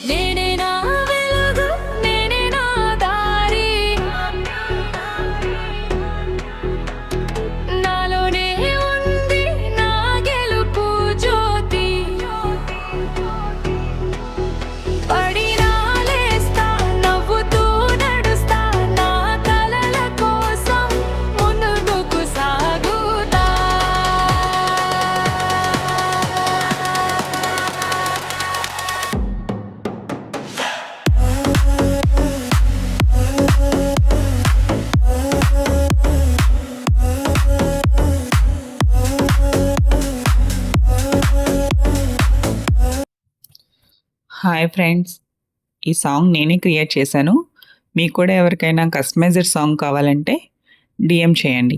నేనే నా వెలుగు, నేనే నా దారి, నాలోనే ఉంది నా గెలుపు జ్యోతి. పడినా లేస్తా, నవ్వుతూ నడుస్తా, నా కలల కోసం ముందుకు సాగుతా. హాయ్ ఫ్రెండ్స్, ఈ సాంగ్ నేనే క్రియేట్ చేశాను. మీకు కూడా ఎవరికైనా కస్టమైజ్డ్ సాంగ్ కావాలంటే DM చేయండి.